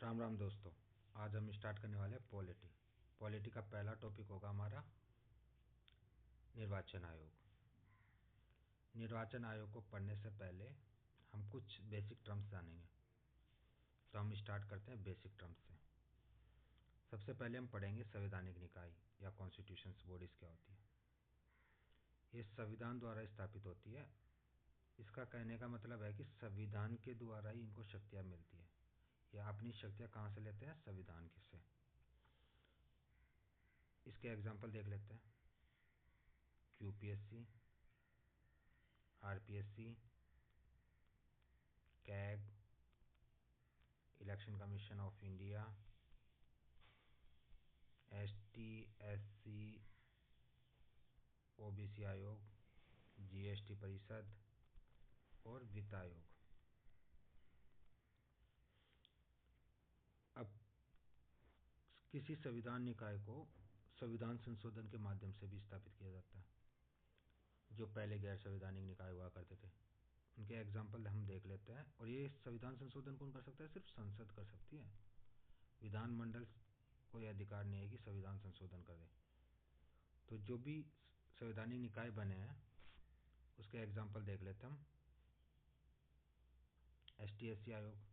राम राम दोस्तों। आज हम स्टार्ट करने वाले हैं पॉलिटी। पॉलिटी का पहला टॉपिक होगा हमारा निर्वाचन आयोग। निर्वाचन आयोग को पढ़ने से पहले हम कुछ बेसिक टर्म्स जानेंगे। तो हम स्टार्ट करते हैं बेसिक टर्म्स से। सबसे पहले हम पढ़ेंगे संवैधानिक निकाय या कॉन्स्टिट्यूशंस बॉडीज क्या होती है। ये संविधान द्वारा स्थापित होती है। इसका कहने का मतलब है कि संविधान के द्वारा ही इनको शक्तियाँ मिलती है, या अपनी शक्तियाँ कहाँ से लेते हैं? संविधान के से। इसके एग्जाम्पल देख लेते हैं। UPSC, RPSC, CAG, election commission of India, ST, SC, OBC आयोग, जीएसटी परिषद और वित्त आयोग। अब किसी संविधान निकाय को संविधान संशोधन के माध्यम से भी स्थापित किया जाता है। जो पहले गैर संवैधानिक निकाय हुआ करते थे उनके एग्जाम्पल हम देख लेते हैं। और ये संविधान संशोधन कौन कर सकता है? सिर्फ संसद कर सकती है। विधानमंडल को यह अधिकार नहीं है कि संविधान संशोधन कर दे। तो जो भी संवैधानिक निकाय बने हैं उसके एग्जाम्पल देख लेते हैं हम। एसटी आयोग,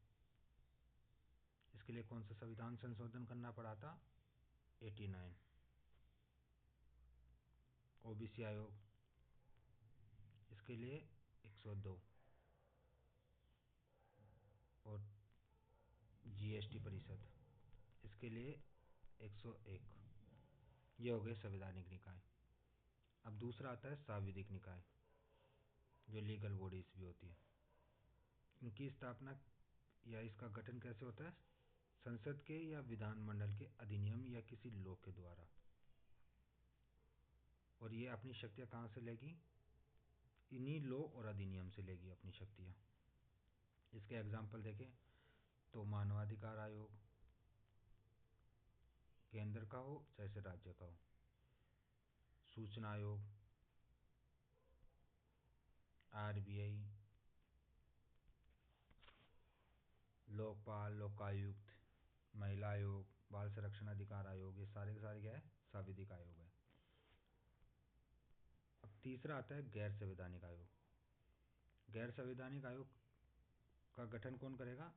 इसके लिए कौन सा संविधान संशोधन करना पड़ा था? 89। ओबीसी आयोग, इसके लिए 102। और जीएसटी परिषद, इसके लिए 101। ये हो गए संवैधानिक निकाय। अब दूसरा आता है सांविधिक निकाय, जो लीगल बॉडीज भी होती है। इनकी स्थापना या इसका गठन कैसे होता है? संसद के या विधानमंडल के अधिनियम या किसी लॉ के द्वारा। और ये अपनी शक्तियाँ कहाँ से लेगी? इन्हीं लॉ और अधिनियम से लेगी अपनी शक्तियाँ। इसके एग्जाम्पल देखें तो मानवाधिकार आयोग, केंद्र का हो चाहे राज्य का हो, सूचना आयोग, आरबीआई, लोकपाल, लोकायुक्त, महिला आयोग, बाल संरक्षण अधिकार आयोग, ये सारे के सारे क्या है? सांविधिक आयोग है। अब तीसरा आता है गैर संवैधानिक आयोग। गैर संवैधानिक आयोग का गठन कौन करेगा?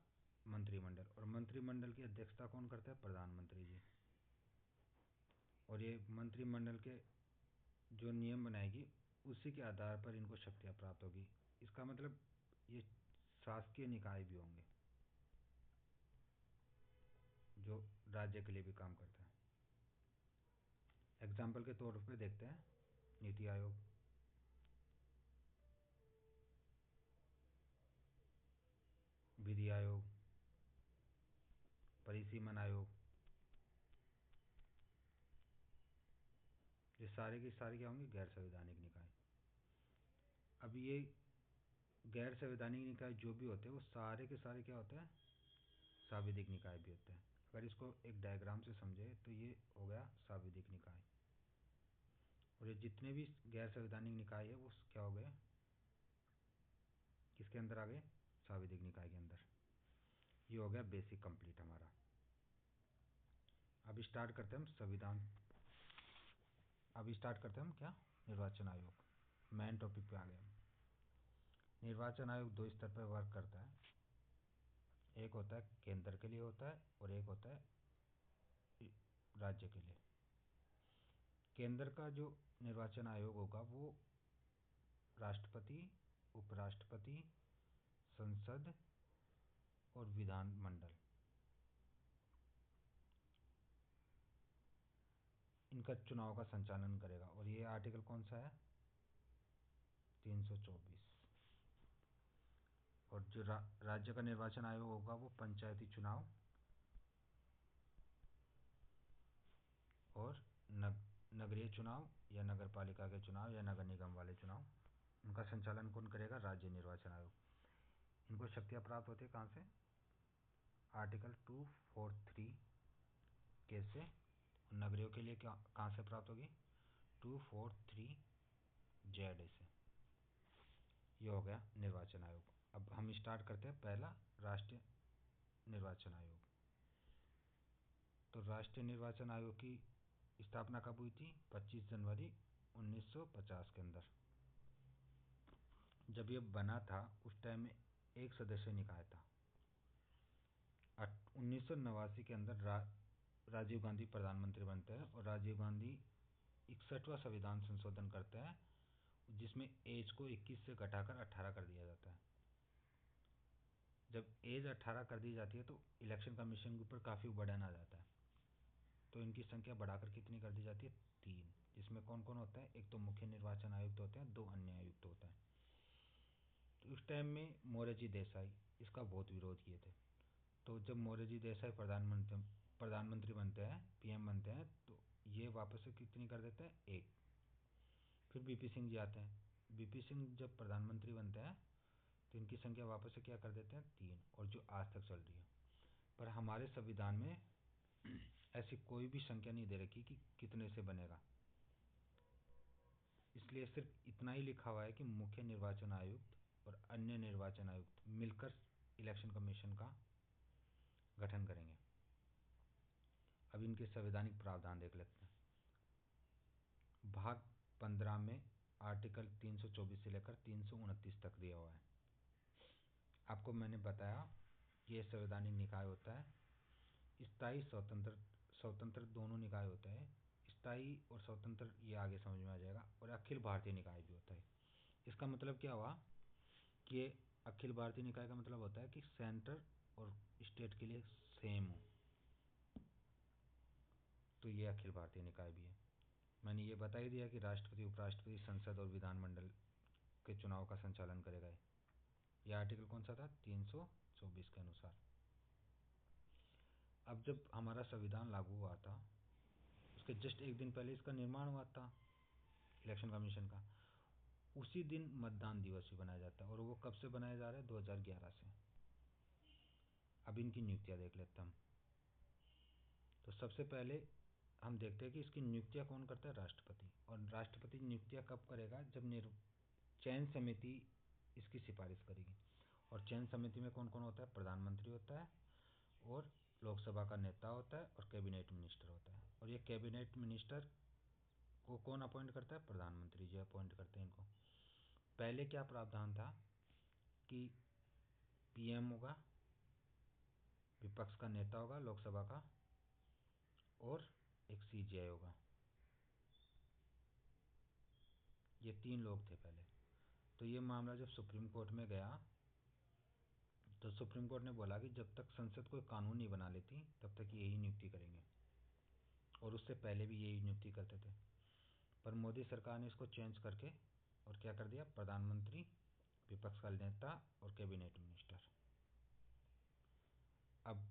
मंत्रिमंडल। और मंत्रिमंडल की अध्यक्षता कौन करता है? प्रधानमंत्री जी। और ये मंत्रिमंडल के जो नियम बनाएगी उसी के आधार पर इनको शक्तियाँ प्राप्त होगी। इसका मतलब ये शासकीय निकाय भी होंगे जो राज्य के लिए भी काम करता है। एग्जाम्पल के तौर पे देखते हैं नीति आयोग, विधि आयोग, परिसीमन आयोग। ये सारे के सारे क्या होंगे? गैर संवैधानिक निकाय। अब ये गैर संवैधानिक निकाय जो भी होते हैं वो सारे के सारे क्या होते हैं? सांविधिक निकाय भी होते हैं। अगर इसको एक डायग्राम से समझे तो ये हो गया सांविधिक निकाय। और ये जितने भी गैर संवैधानिक निकाय है वो क्या हो गए? किसके अंदर आ गए? सांविधिक निकाय के अंदर। ये हो गया बेसिक कंप्लीट हमारा। अब स्टार्ट करते हैं हम संविधान। अब स्टार्ट करते हैं हम क्या? निर्वाचन आयोग। मेन टॉपिक पे आ गए हम। निर्वाचन आयोग दो स्तर पर वर्क करता है। एक होता है केंद्र के लिए होता है और एक होता है राज्य के लिए। केंद्र का जो निर्वाचन आयोग होगा वो राष्ट्रपति, उपराष्ट्रपति, संसद और विधानमंडल, इनका चुनाव का संचालन करेगा। और ये आर्टिकल कौन सा है? 324। और जो राज्य का निर्वाचन आयोग होगा वो पंचायती चुनाव और नगरीय चुनाव या नगर पालिका के चुनाव या नगर निगम वाले चुनाव, उनका संचालन कौन करेगा? राज्य निर्वाचन आयोग। इनको शक्तियाँ प्राप्त होती है कहाँ से? आर्टिकल 243 के से। नगरीयों के लिए कहाँ से प्राप्त होगी? 243 जेड से। ये हो गया निर्वाचन आयोग। अब हम स्टार्ट करते हैं पहला राष्ट्रीय निर्वाचन आयोग। तो राष्ट्रीय निर्वाचन आयोग की स्थापना कब हुई थी? 25 जनवरी 1950 के अंदर। जब ये बना था उस टाइम में एक सदस्य निकाय था। 1989 के अंदर राजीव गांधी प्रधानमंत्री बनते हैं और राजीव गांधी 61वां संविधान संशोधन करते हैं, जिसमें एज को 21 से घटाकर 18 कर दिया जाता है। जब एज 18 कर दी जाती है तो इलेक्शन कमीशन के ऊपर काफ़ी बर्डन आ जाता है, तो इनकी संख्या बढ़ाकर कितनी कर दी जाती है? 3, जिसमें कौन कौन होता है? एक तो मुख्य निर्वाचन आयुक्त होते हैं, 2 अन्य आयुक्त होते हैं। तो उस टाइम में मोरारजी देसाई इसका बहुत विरोध किए थे। तो जब मोरारजी देसाई प्रधानमंत्री बनते हैं, पीएम बनते हैं, तो ये वापस से कितनी कर देते हैं? 1। फिर बीपी सिंह जी आते हैं। बीपी सिंह जब प्रधानमंत्री बनते हैं तो इनकी संख्या वापस से क्या कर देते हैं? 3, और जो आज तक चल रही है। पर हमारे संविधान में ऐसी कोई भी संख्या नहीं दे रखी कि कितने से बनेगा, इसलिए सिर्फ इतना ही लिखा हुआ है कि मुख्य निर्वाचन आयुक्त और अन्य निर्वाचन आयुक्त मिलकर इलेक्शन कमीशन का गठन करेंगे। अब इनके संवैधानिक प्रावधान देख लेते हैं। भाग 15 में आर्टिकल 324 से लेकर 329 तक दिया हुआ है। आपको मैंने बताया कि ये संवैधानिक निकाय होता है। स्थायी स्वतंत्र दोनों निकाय होते हैं। स्थायी और स्वतंत्र ये आगे समझ में आ जाएगा। और अखिल भारतीय निकाय भी होता है। इसका मतलब क्या हुआ कि ये अखिल भारतीय निकाय का मतलब होता है कि सेंटर और स्टेट के लिए सेम हो, तो ये अखिल भारतीय निकाय भी है। मैंने ये बता ही दिया कि राष्ट्रपति, उपराष्ट्रपति, संसद और विधानमंडल के चुनाव का संचालन करेगा। यह आर्टिकल कौन सा था? 324 के अनुसार। अब जब हमारा संविधान लागू हुआ था उसके जस्ट एक दिन पहले इसका निर्माण हुआ था इलेक्शन कमीशन का। उसी दिन मतदान दिवस भी बनाया जाता है, और वो कब से बनाया जा रहा है? 2011 से। अब इनकी नियुक्तियां देख लेते हैं हम। तो सबसे पहले हम देखते हैं कि इसकी नियुक्तियां कौन करता है? राष्ट्रपति। और राष्ट्रपति नियुक्तियां कब करेगा? जब चयन समिति इसकी सिफारिश करेगी। और चयन समिति में कौन कौन होता है? प्रधानमंत्री होता है, और लोकसभा का नेता होता है, और कैबिनेट मिनिस्टर होता है। और ये कैबिनेट मिनिस्टर को कौन अपॉइंट करता है? प्रधानमंत्री जी अपॉइंट करते हैं इनको। पहले क्या प्रावधान था कि पीएम होगा, विपक्ष का नेता होगा लोकसभा का, और एक सीजीआई होगा। ये 3 लोग थे पहले। तो ये मामला जब सुप्रीम कोर्ट में गया तो सुप्रीम कोर्ट ने बोला कि जब तक संसद कोई कानून नहीं बना लेती तब तक यही नियुक्ति करेंगे, और उससे पहले भी यही नियुक्ति करते थे। पर मोदी सरकार ने इसको चेंज करके और क्या कर दिया? प्रधानमंत्री, विपक्ष का नेता और कैबिनेट मिनिस्टर। अब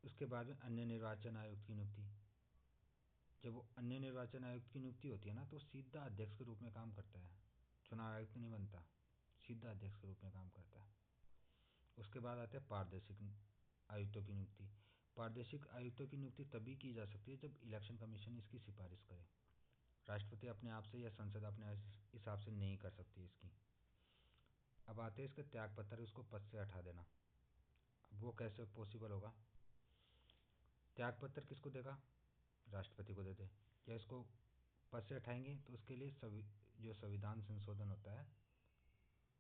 उसके बाद में अन्य निर्वाचन आयुक्त की नियुक्ति। जब वो अन्य निर्वाचन आयुक्त की नियुक्ति होती है ना, तो सीधा अध्यक्ष के रूप में काम करता है, चुनाव आयुक्त नहीं बनता, सीधा अध्यक्ष के रूप में काम करता है। उसके बाद आते हैं पारदर्शिक आयुक्तों की नियुक्ति। पारदर्शिक आयुक्तों की नियुक्ति तभी की जा सकती है जब इलेक्शन कमीशन इसकी सिफारिश करे। राष्ट्रपति अपने आप से या संसद अपने हिसाब से नहीं कर सकती इसकी। अब आते हैं इसके त्याग पत्र, उसको पद से हटा देना। अब वो कैसे पॉसिबल होगा? त्याग पत्र किसको देगा? राष्ट्रपति को दे दे। क्या इसको पद से हटाएंगे? तो उसके लिए जो संविधान संशोधन होता है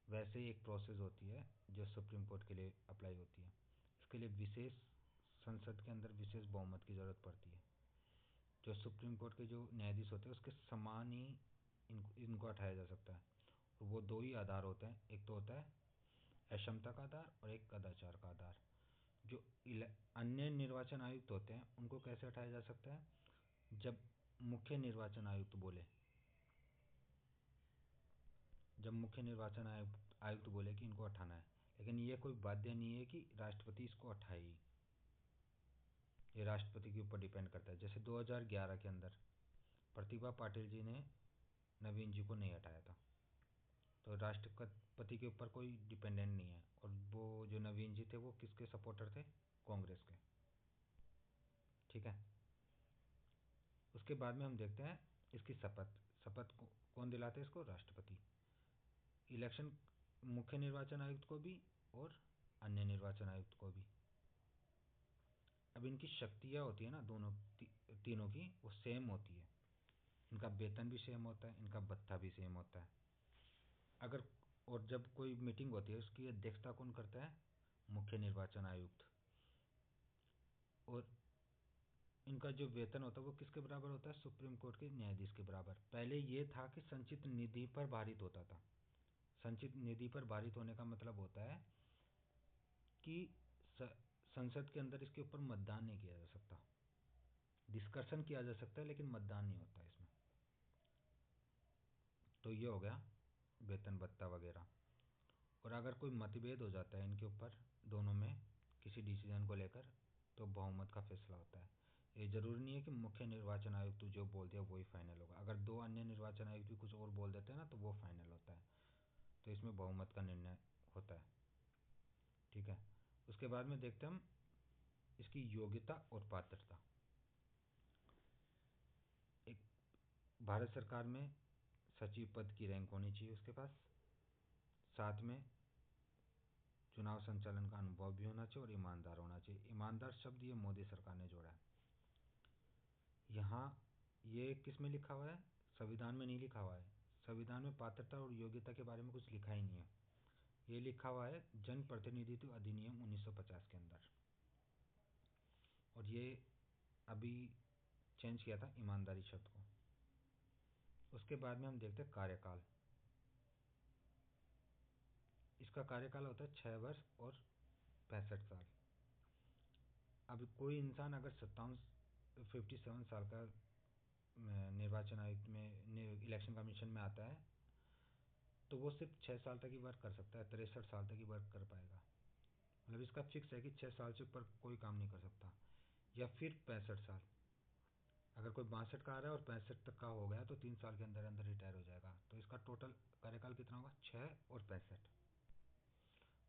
वैसे ही एक प्रोसेस होती है जो सुप्रीम कोर्ट के लिए अप्लाई होती है। इसके लिए विशेष संसद के अंदर विशेष बहुमत की ज़रूरत पड़ती है। जो सुप्रीम कोर्ट के जो न्यायाधीश होते हैं उसके समान ही इनको हटाया जा सकता है। और वो 2 ही आधार होते हैं, एक तो होता है अक्षमता का आधार और एक कदाचार का आधार। जो अन्य निर्वाचन आयुक्त होते हैं उनको कैसे हटाया जा सकता है? जब मुख्य निर्वाचन आयुक्त बोले, आयुक्त बोले कि इनको हटाना है। लेकिन ये कोई बाध्य नहीं है कि राष्ट्रपति इसको हटाए, ये राष्ट्रपति के ऊपर डिपेंड करता है। जैसे 2011 के अंदर प्रतिभा पाटिल जी ने नवीन जी को नहीं हटाया था, तो राष्ट्रपति के ऊपर कोई डिपेंडेंट नहीं है। और वो जो नवीन जी थे वो किसके सपोर्टर थे? कांग्रेस के। ठीक है। उसके बाद में हम देखते हैं इसकी शपथ कौन दिलाते हैं इसको? राष्ट्रपति। इलेक्शन मुख्य निर्वाचन आयुक्त को भी और अन्य निर्वाचन आयुक्त को भी। अब अब इनकी शक्तियाँ होती है ना दोनों तीनों की, वो सेम होती है। इनका वेतन भी सेम होता है, इनका भत्ता भी सेम होता है। अगर और जब कोई मीटिंग होती है उसकी अध्यक्षता कौन करता है? मुख्य निर्वाचन आयुक्त। और इनका जो वेतन होता है वो किसके बराबर होता है? सुप्रीम कोर्ट के न्यायाधीश के बराबर। पहले ये था कि संचित निधि पर भारित होता था। संचित निधि पर भारित होने का मतलब होता है कि संसद के अंदर इसके ऊपर मतदान नहीं किया जा सकता। डिस्कशन किया जा सकता है लेकिन मतदान नहीं होता इसमें। तो ये हो गया वेतन भत्ता वगैरह। और अगर कोई मतभेद हो जाता है इनके ऊपर दोनों में किसी डिसीजन को लेकर, तो बहुमत का फैसला होता है। ये जरूरी नहीं है कि मुख्य निर्वाचन आयुक्त जो बोल दिया वही फाइनल होगा। अगर दो अन्य निर्वाचन आयुक्त भी कुछ और बोल देते हैं ना तो वो फाइनल होता है। तो इसमें बहुमत का निर्णय होता है। ठीक है, उसके बाद में देखते हैं हम इसकी योग्यता और पात्रता। एक भारत सरकार में सचिव पद की रैंक होनी चाहिए उसके पास, साथ में चुनाव संचालन का अनुभव भी होना चाहिए और ईमानदार होना चाहिए। ईमानदार शब्द ये मोदी सरकार ने जोड़ा है। यहाँ ये किस में लिखा हुआ है? संविधान में नहीं लिखा हुआ है। संविधान में पात्रता और योग्यता के बारे में कुछ लिखा ही नहीं है। ये लिखा हुआ है जन प्रतिनिधित्व अधिनियम 1950 के अंदर, और ये अभी चेंज किया था ईमानदारी शब्द को। उसके बाद में हम देखते हैं कार्यकाल। इसका कार्यकाल होता है 6 वर्ष और 65 साल। अब कोई इंसान अगर 57 साल का निर्वाचन आयुक्त में इलेक्शन कमीशन में आता है तो वो सिर्फ 6 साल तक ही वर्क कर सकता है, 63 साल तक ही वर्क कर पाएगा। मतलब इसका फिक्स है कि 6 साल से ऊपर कोई काम नहीं कर सकता। या फिर 65 साल, अगर कोई 62 का आ रहा है और 65 तक का हो गया तो 3 साल के अंदर अंदर रिटायर हो जाएगा। तो इसका टोटल कार्यकाल कितना होगा? 6 और 65।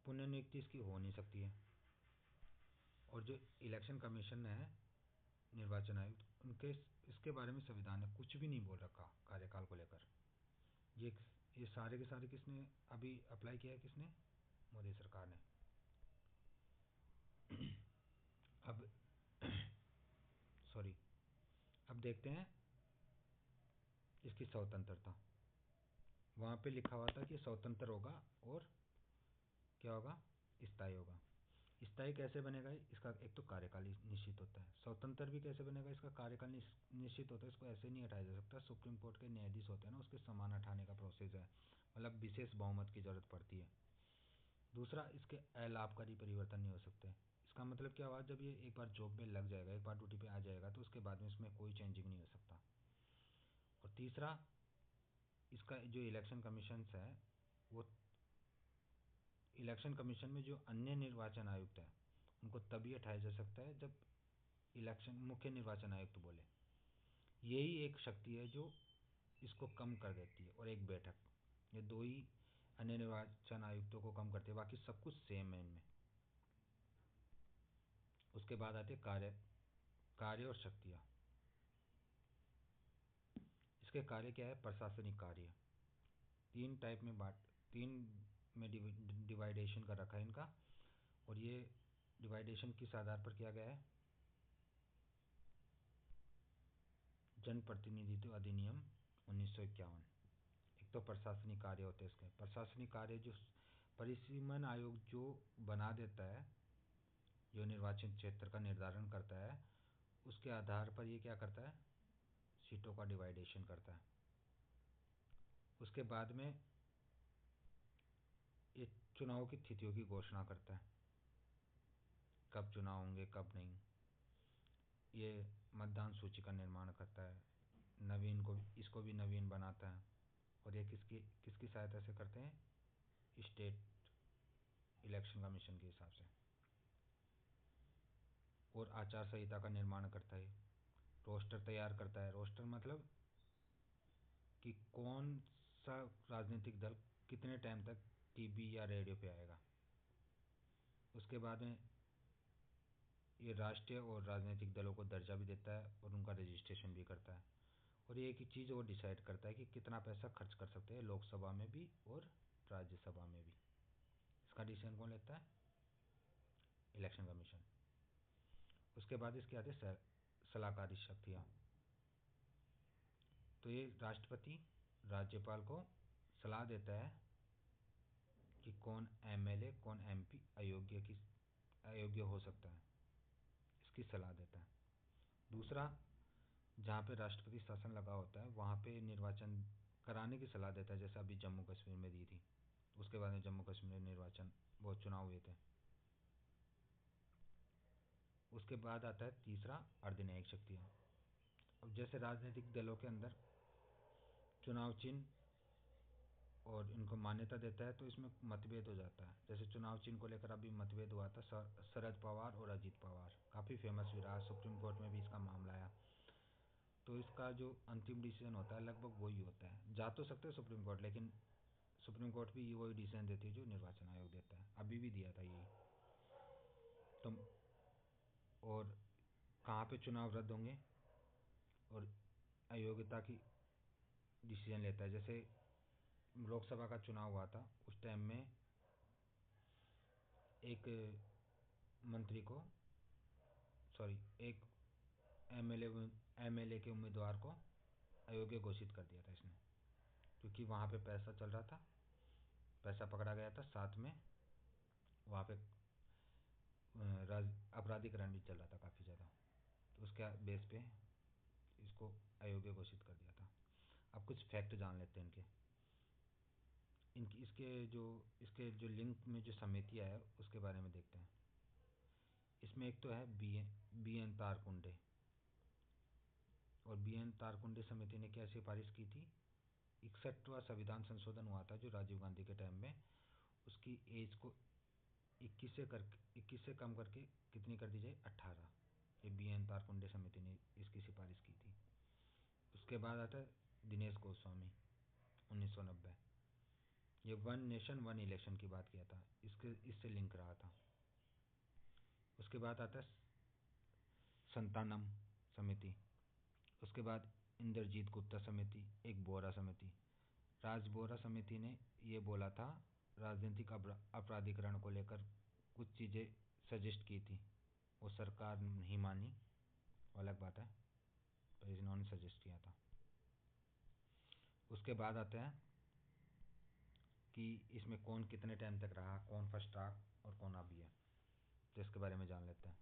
पुनर्नियुक्ति इसकी हो नहीं सकती है। और जो इलेक्शन कमीशन है निर्वाचन आयुक्त, उनके इसके बारे में संविधान ने कुछ भी नहीं बोल रखा कार्यकाल को लेकर। ये सारे के सारे किसने अभी अप्लाई किया है? किसने? मोदी सरकार ने। अब सॉरी, अब देखते हैं इसकी स्वतंत्रता। वहाँ पे लिखा हुआ था कि स्वतंत्र होगा और क्या होगा? स्थायी होगा। स्थायी कैसे बनेगा? इसका एक तो कार्यकाल निश्चित होता है। स्वतंत्र भी कैसे बनेगा? इसका कार्यकाल निश्चित होता है। इसको ऐसे नहीं हटाया जा सकता। सुप्रीम कोर्ट के न्यायाधीश होते हैं ना, उसके समान हटाने का प्रोसेस है। मतलब विशेष बहुमत की जरूरत पड़ती है। दूसरा, इसके अलाभकारी परिवर्तन नहीं हो सकते। इसका मतलब क्या हुआ? जब ये एक बार जॉब में लग जाएगा, एक बार ड्यूटी पे आ जाएगा, तो उसके बाद में इसमें कोई चेंजिंग नहीं हो सकता। और तीसरा, इसका जो इलेक्शन कमीशन है वो इलेक्शन कमीशन में जो अन्य निर्वाचन आयुक्त हैं उनको तभी हटाया जा सकता है जब इलेक्शन मुख्य निर्वाचन आयुक्त बोले। यही एक शक्ति है जो इसको कम कर देती है। और एक बैठक, ये दो ही अन्य निर्वाचन आयुक्तों को कम करते हैं, बाकी सब कुछ सेम है इनमें। उसके बाद आते कार्य और शक्तियाँ। इसके कार्य क्या है? प्रशासनिक कार्य। तीन में डिवाइडेशन कर रखा है इनका। और ये डिवाइडेशन किस आधार पर किया गया है? जन प्रतिनिधित्व अधिनियम 1951। एक तो प्रशासनिक कार्य होते हैं इसके। प्रशासनिक कार्य जो परिसीमन आयोग जो बना देता है, जो निर्वाचन क्षेत्र का निर्धारण करता है, उसके आधार पर ये क्या करता है? सीटों का डिवाइडेशन करता है। उसके बाद में ये चुनाव की तिथियों की घोषणा करता है, कब चुनाव होंगे कब नहीं। ये मतदान सूची का निर्माण करता है, इसको भी नवीन बनाता है। और ये किसकी सहायता से करते हैं? स्टेट इलेक्शन कमीशन के हिसाब से। और आचार संहिता का निर्माण करता है, रोस्टर तैयार करता है। रोस्टर मतलब कि कौन सा राजनीतिक दल कितने टाइम तक टीवी या रेडियो पे आएगा। उसके बाद में ये राष्ट्रीय और राजनीतिक दलों को दर्जा भी देता है और उनका रजिस्ट्रेशन भी करता है। और ये एक ही चीज़ और डिसाइड करता है कि कितना पैसा खर्च कर सकते हैं लोकसभा में भी और राज्यसभा में भी। इसका डिसीजन कौन लेता है? Election commission. उसके उसके बाद इसके आते सलाहकारी शक्तियाँ। तो ये राष्ट्रपति राज्यपाल को सलाह देता है कि कौन एमएलए कौन एमपी अयोग्य हो सकता है, इसकी सलाह देता है। दूसरा, जहाँ पे राष्ट्रपति शासन लगा होता है वहाँ पे निर्वाचन कराने की सलाह देता है, जैसे अभी जम्मू कश्मीर में दी थी। उसके बाद में जम्मू कश्मीर में वो चुनाव हुए थे। उसके बाद आता है तीसरा, अर्धन्यायिक शक्तियाँ। अब जैसे राजनीतिक दलों के अंदर चुनाव चिन्ह और इनको मान्यता देता है, तो इसमें मतभेद हो जाता है। जैसे चुनाव चिन्ह को लेकर अभी मतभेद हुआ था शरद पवार और अजीत पवार, काफ़ी फेमस भी रहा, सुप्रीम कोर्ट में भी इसका मामला आया। तो इसका जो अंतिम डिसीजन होता है लगभग वही होता है। जा तो सकते हैं सुप्रीम कोर्ट, लेकिन सुप्रीम कोर्ट भी वही डिसीजन देती है जो निर्वाचन आयोग देता है, अभी भी दिया था यही। तो और कहाँ पे चुनाव रद्द होंगे और अयोग्यता की डिसीजन लेता है। जैसे लोकसभा का चुनाव हुआ था, उस टाइम में एक मंत्री को एक एमएलए के उम्मीदवार को अयोग्य घोषित कर दिया था इसने, क्योंकि वहाँ पे पैसा चल रहा था, पैसा पकड़ा गया था, साथ में वहाँ पे अपराधीकरण भी चल रहा था काफ़ी ज़्यादा। तो उसके बेस पे इसको अयोग्य घोषित कर दिया था। अब कुछ फैक्ट जान लेते हैं इनकी इसके जो लिंक में जो समितियाँ है उसके बारे में देखते हैं। इसमें एक तो है बी एन तारकुंडे, और बी एन तारकुंडे समिति ने क्या सिफारिश की थी, 61वां संविधान संशोधन हुआ था जो राजीव गांधी के टाइम में, उसकी एज को 21 से कम करके कितनी कर दी जाए, 18। ये बी एन तारकुंडे समिति ने इसकी सिफारिश की थी। उसके बाद आता है दिनेश गोस्वामी, 1990। ये वन नेशन वन इलेक्शन की बात किया था, इससे लिंक रहा था। उसके बाद आता है संतानम समिति। उसके बाद इंद्रजीत गुप्ता समिति, एक बोरा समिति। राज बोरा समिति ने ये बोला था, राजनीतिक अपराधीकरण को लेकर कुछ चीज़ें सजेस्ट की थी, वो सरकार नहीं मानी, अलग बात है, पर इन्होंने सजेस्ट किया था। उसके बाद आते हैं कि इसमें कौन कितने टाइम तक रहा, कौन फर्स्ट रहा और कौन अभी है, तो इसके बारे में जान लेते हैं।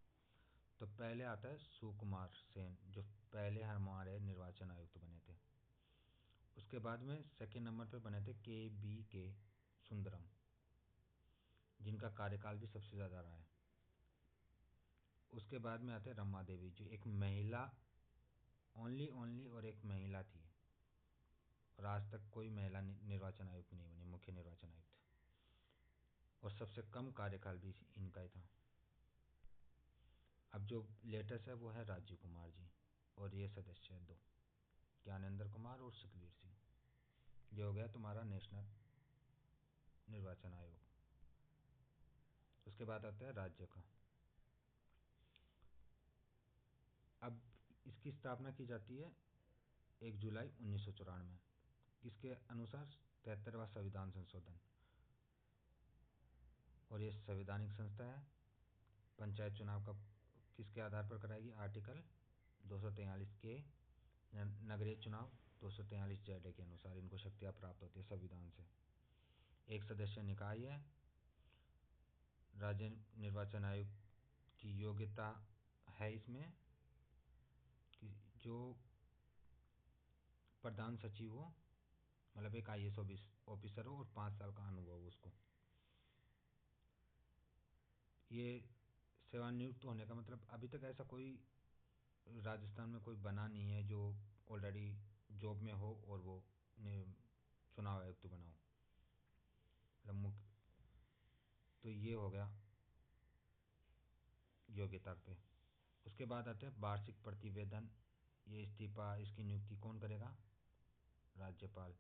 तो पहले आता है सुकुमार सेन, जो पहले हमारे निर्वाचन आयुक्त बने थे। उसके बाद में सेकेंड नंबर पे बने थे के सुंदरम, जिनका कार्यकाल भी सबसे ज़्यादा रहा है। उसके बाद में आते हैं रमा देवी, जो एक महिला ओनली और एक महिला थी, और आज तक कोई महिला निर्वाचन आयुक्त नहीं बनी, मुख्य निर्वाचन आयुक्त, और सबसे कम कार्यकाल भी इनका ही था। अब जो लेटेस्ट है वो है राजीव कुमार जी, और ये सदस्य है 2, ज्ञानेंद्र कुमार और सुखबीर सिंह। ये हो गया तुम्हारा नेशनल निर्वाचन आयोग। उसके बाद आता है राज्य का। अब इसकी स्थापना की जाती है 1 जुलाई 1994 में, किसके अनुसार, 73वां संविधान संशोधन, और ये संवैधानिक संस्था है। पंचायत चुनाव का किसके आधार पर कराएगी, आर्टिकल 243 के, नगरीय चुनाव 243 ZA के अनुसार इनको शक्तियाँ प्राप्त होती है संविधान से। एक सदस्य निकाय है। राज्य निर्वाचन आयोग की योग्यता है इसमें कि जो प्रधान सचिव हो, मतलब एक IAS ऑफिसर हो और 5 साल का अनुभव हो उसको। ये सेवानिवृत्त होने का मतलब, अभी तक ऐसा कोई राजस्थान में कोई बना नहीं है जो ऑलरेडी जॉब में हो और वो चुनाव आयुक्त बना हो, मतलब मुख्य। तो ये हो गया योग्यता पे। उसके बाद आते हैं वार्षिक प्रतिवेदन। ये इस्तीफा, इसकी नियुक्ति कौन करेगा, राज्यपाल।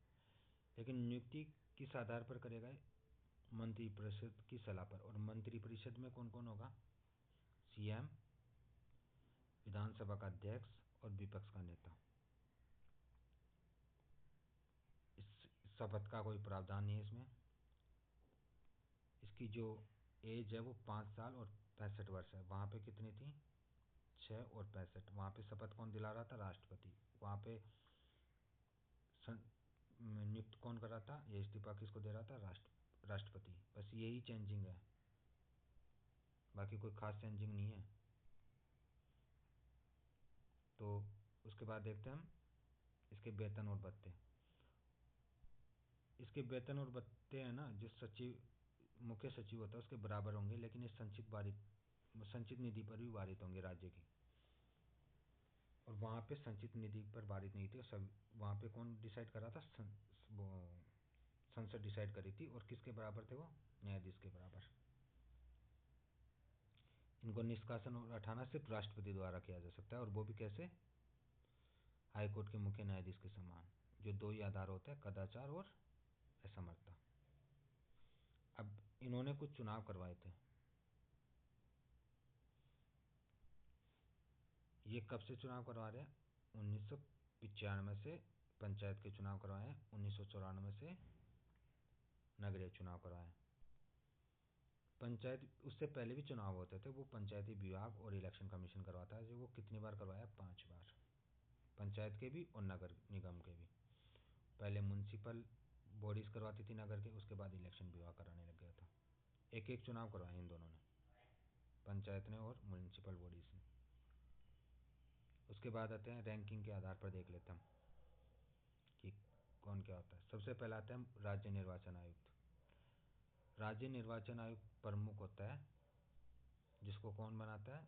लेकिन नियुक्ति किस आधार पर करेगा, मंत्रिपरिषद की सलाह पर। और मंत्रिपरिषद में कौन कौन होगा, CM, विधानसभा का अध्यक्ष और विपक्ष का नेता। इस शपथ का कोई प्रावधान नहीं है इसमें। इसकी जो एज है वो 5 साल और 65 वर्ष है, वहाँ पे कितनी थी, 6 और 65, वहाँ पे शपथ कौन दिला रहा था? राष्ट्रपति। वहाँ पे नियुक्त कौन कर रहा था? ये इस्तीफा किसको दे रहा था? राष्ट्रपति। बस यही चेंजिंग है, बाकी कोई खास चेंजिंग नहीं है। तो उसके बाद देखते हैं हम इसके वेतन और भत्ते। इसके वेतन और भत्ते हैं ना, जो मुख्य सचिव होता है उसके बराबर होंगे, लेकिन ये संचित निधि पर भी वारित होंगे राज्य की। और वहाँ पे संचित निधि पर वारित नहीं थे, सब वहाँ पे कौन डिसाइड कर रहा था? संसद डिसाइड करी थी। और किसके बराबर थे वो? न्यायाधीश के बराबर। इनको निष्कासन और हटाना सिर्फ राष्ट्रपति द्वारा किया जा सकता है, और वो भी कैसे? हाईकोर्ट के मुख्य न्यायाधीश के समान, जो 2 ही आधार होते हैं, कदाचार और असमर्थता। अब इन्होंने कुछ चुनाव करवाए थे। ये कब से चुनाव करवा रहे हैं? 1995 से पंचायत के चुनाव करवाए हैं, 1994 से नगरीय चुनाव करवाए हैं। पंचायत उससे पहले भी चुनाव होते थे, वो पंचायती विभाग और इलेक्शन कमीशन करवाता है। जो वो कितनी बार करवाया? 5 बार। पंचायत के भी और नगर निगम के भी। पहले म्यूनसिपल बॉडीज करवाती थी नगर के, उसके बाद इलेक्शन विभाग कराने लग गया था। एक एक चुनाव करवाए इन दोनों ने, पंचायत ने और म्यूनसिपल बॉडीज ने। उसके बाद आते हैं रैंकिंग के आधार पर, देख लेते हैं कि कौन क्या होता है। सबसे पहला आता है राज्य निर्वाचन आयुक्त। राज्य निर्वाचन आयुक्त प्रमुख होता है, जिसको कौन बनाता है?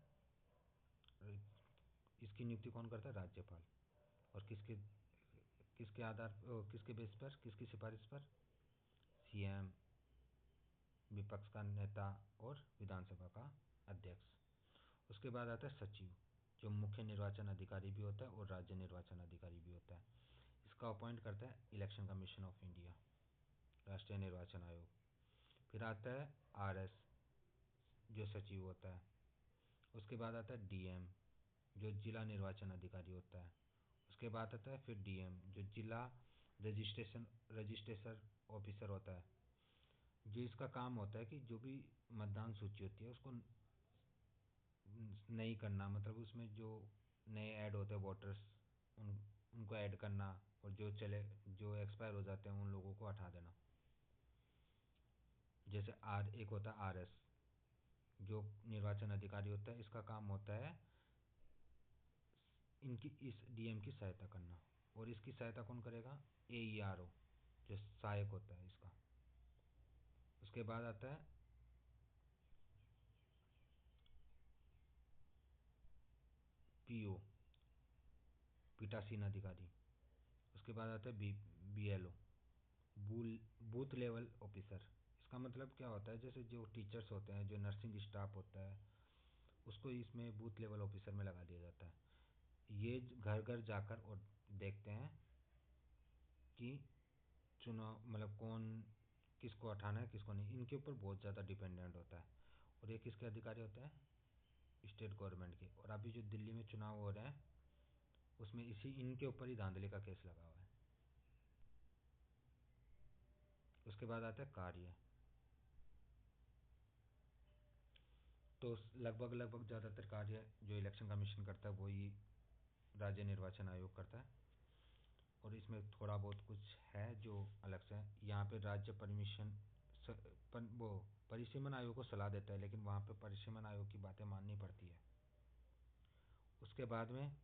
इसकी नियुक्ति कौन करता है? राज्यपाल। और किसके किसके आधार किसके बेस पर, किसकी सिफारिश पर? सीएम, विपक्ष का नेता और विधानसभा का अध्यक्ष। उसके बाद आता है सचिव, जो मुख्य निर्वाचन अधिकारी भी होता है और राज्य निर्वाचन अधिकारी भी होता है। इसका अपॉइंट करता है इलेक्शन कमीशन ऑफ इंडिया, राष्ट्रीय निर्वाचन आयोग। फिर आता है आरएस, जो सचिव होता है। उसके बाद आता है डीएम, जो जिला निर्वाचन अधिकारी होता है। उसके बाद आता है फिर डीएम, जो जिला रजिस्ट्रेशन ऑफिसर होता है। जो इसका काम होता है कि जो भी मतदान सूची होती है उसको नहीं करना, मतलब उसमें जो नए ऐड होते हैं वोटर्स, उनको ऐड करना, और जो एक्सपायर हो जाते हैं उन लोगों को हटा देना। जैसे एक होता है आरएस, जो निर्वाचन अधिकारी होता है। इसका काम होता है इस डीएम की सहायता करना। और इसकी सहायता कौन करेगा? एईआरओ, जो सहायक होता है इसका। उसके बाद आता है पीओ, पीठासीन अधिकारी। उसके बाद आता है बीएलओ, बूथ लेवल ऑफिसर। इसका मतलब क्या होता है? जैसे जो टीचर्स होते हैं, जो नर्सिंग स्टाफ होता है, उसको इसमें बूथ लेवल ऑफिसर में लगा दिया जाता है। ये घर घर जाकर और देखते हैं कि चुनाव मतलब कौन किसको हटाना है किसको नहीं। इनके ऊपर बहुत ज़्यादा डिपेंडेंट होता है। और ये किसके अधिकारी होते हैं? स्टेट गवर्नमेंट के। और अभी जो दिल्ली में चुनाव हो रहे हैं उसमें इनके ऊपर ही धांधली का केस लगा हुआ है। उसके बाद आता है कार्य। तो लगभग ज़्यादातर कार्य जो इलेक्शन कमीशन करता है वही राज्य निर्वाचन आयोग करता है। और इसमें थोड़ा बहुत कुछ है जो अलग से है। यहाँ पे राज्य परिसीमन आयोग को सलाह देता है, लेकिन वहाँ पे परिसीमन आयोग की बातें माननी पड़ती है। उसके बाद में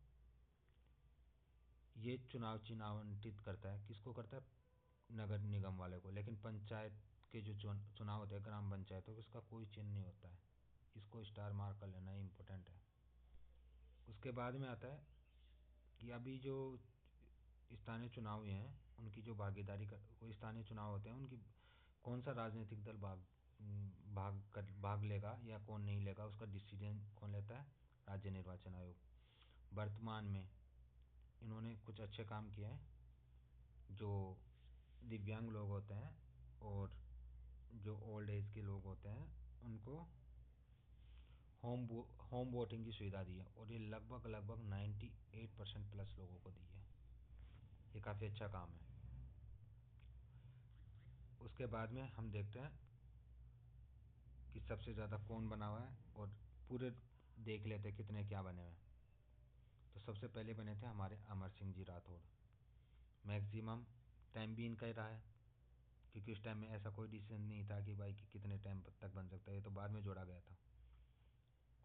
ये चुनाव चिन्ह आवंटित करता है। किसको करता है? नगर निगम वाले को। लेकिन पंचायत के जो चुनाव होते हैं, ग्राम पंचायतों, इसका कोई चिन्ह नहीं होता है। इसको स्टार मार्क कर लेना इम्पोर्टेंट है। उसके बाद में आता है कि अभी जो स्थानीय चुनाव हुए हैं उनकी जो कोई स्थानीय चुनाव होते हैं उनकी कौन सा राजनीतिक दल भाग लेगा या कौन नहीं लेगा, उसका डिसीजन कौन लेता है? राज्य निर्वाचन आयोग। वर्तमान में इन्होंने कुछ अच्छे काम किए हैं। जो दिव्यांग लोग होते हैं और जो ओल्ड एज के लोग होते हैं उनको होम वोटिंग की सुविधा दी है, और ये लगभग 98% प्लस लोगों को दी है। ये काफ़ी अच्छा काम है। उसके बाद में हम देखते हैं कि सबसे ज़्यादा कौन बना हुआ है। और पूरे देख लेते हैं कितने क्या बने हुए। तो सबसे पहले बने थे हमारे अमर सिंह जी राठौड़। मैक्सिमम टाइम भी इनका ही रहा है, क्योंकि उस टाइम में ऐसा कोई डिसीजन नहीं था कि भाई कि कितने टाइम तक बन सकता है, ये तो बाद में जोड़ा गया था,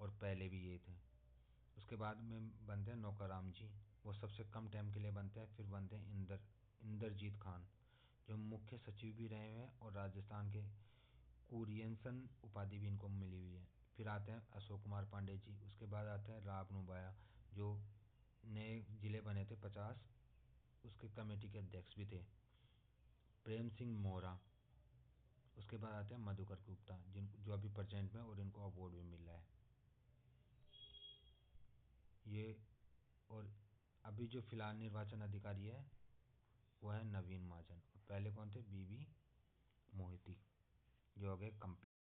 और पहले भी ये थे। उसके बाद में बनते हैं नौकाराम जी, वो सबसे कम टाइम के लिए बनते हैं। फिर बनते हैं इंदरजीत खान, जो मुख्य सचिव भी रहे हुए हैं और राजस्थान के कुरियनसन उपाधि भी इनको मिली हुई है। फिर आते हैं अशोक कुमार पांडे जी। उसके बाद आते हैं राव नुबाया, जो नए जिले बने थे 50, उसके कमेटी के अध्यक्ष भी थे। प्रेम सिंह मोहरा। उसके बाद आते हैं मधुकर गुप्ता, जिन जो अभी प्रेजेंट में, और इनको अवार्ड भी मिल रहा है ये। और अभी जो फिलहाल निर्वाचन अधिकारी है वो है नवीन महाजन, और पहले कौन थे, बीबी मोहिती, जो हो गए